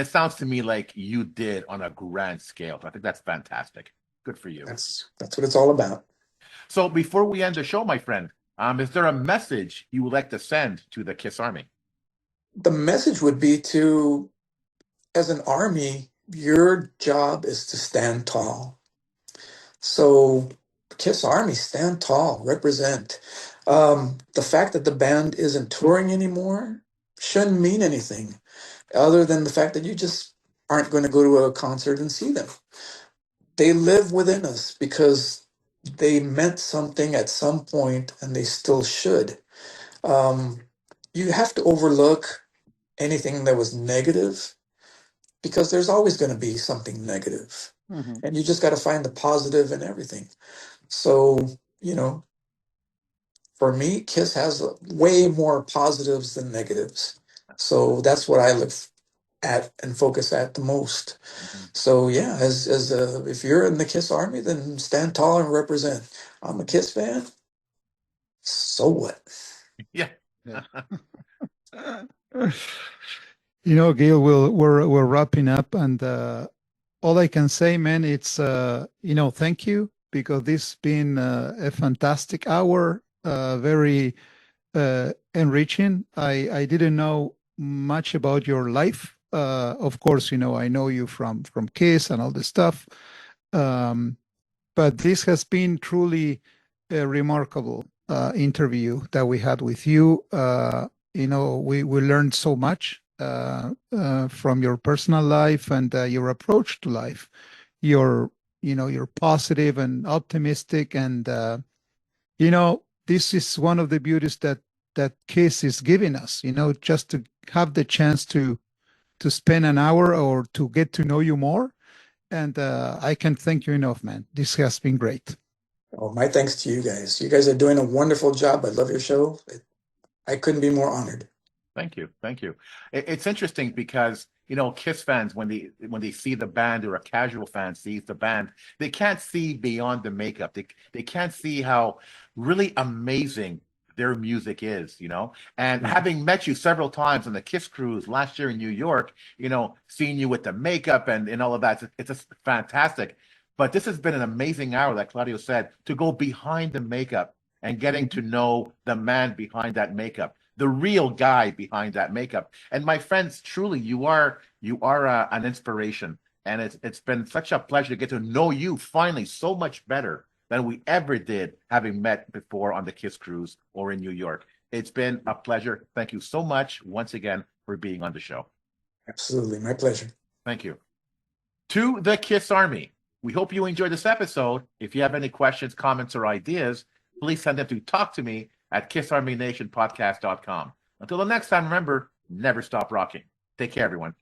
Speaker 1: sounds to me like you did on a grand scale. So I think that's fantastic. Good for you.
Speaker 3: That's what it's all about.
Speaker 1: So before we end the show, my friend, is there a message you would like to send to the KISS Army?
Speaker 3: The message would be to, as an army, your job is to stand tall. So KISS Army, stand tall, represent. The fact that the band isn't touring anymore shouldn't mean anything other than the fact that you just aren't going to go to a concert and see them. They live within us because they meant something at some point and they still should. You have to overlook anything that was negative because there's always going to be something negative.
Speaker 2: Mm-hmm.
Speaker 3: And you just got to find the positive in everything. So, for me, KISS has way more positives than negatives. So that's what I look at and focus at the most.
Speaker 1: Mm-hmm.
Speaker 3: So yeah, as if you're in the KISS Army, then stand tall and represent. I'm a KISS fan. So what?
Speaker 1: Yeah.
Speaker 2: Gil, we're wrapping up, and all I can say, man, it's thank you, because this has been a fantastic hour, very enriching. I didn't know much about your life. Of course, I know you from KISS and all this stuff, but this has been truly a remarkable interview that we had with you. We learned so much from your personal life and your approach to life. You're positive and optimistic, and this is one of the beauties that KISS is giving us. Just to have the chance to spend an hour or to get to know you more, and I can't thank you enough, man. This has been great.
Speaker 3: Oh, my thanks to you guys. You guys are doing a wonderful job. I love your show. I couldn't be more honored.
Speaker 1: Thank you. It's interesting because KISS fans, when they see the band, or a casual fan sees the band, they can't see beyond the makeup. They can't see how really amazing their music is, And having met you several times on the KISS cruise last year in New York, seeing you with the makeup and all of that, it's just fantastic. But this has been an amazing hour, like Claudio said, to go behind the makeup and getting to know the man behind that makeup, the real guy behind that makeup. And my friends, truly, you are an inspiration. And it's been such a pleasure to get to know you finally so much better than we ever did, having met before on the KISS cruise or in New York. It's been a pleasure. Thank you so much once again for being on the show.
Speaker 3: Absolutely. My pleasure.
Speaker 1: Thank you. To the KISS Army, we hope you enjoyed this episode. If you have any questions, comments, or ideas, please send them to talktome@kissarmynationpodcast.com. Until the next time, remember, never stop rocking. Take care, everyone.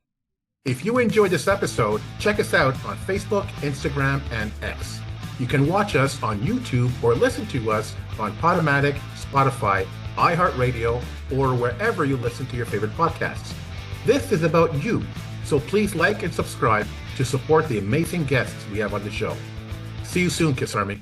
Speaker 1: If you enjoyed this episode, check us out on Facebook, Instagram, and X. You can watch us on YouTube or listen to us on Podomatic, Spotify, iHeartRadio, or wherever you listen to your favorite podcasts. This is about you, so please like and subscribe to support the amazing guests we have on the show. See you soon, KISS Army.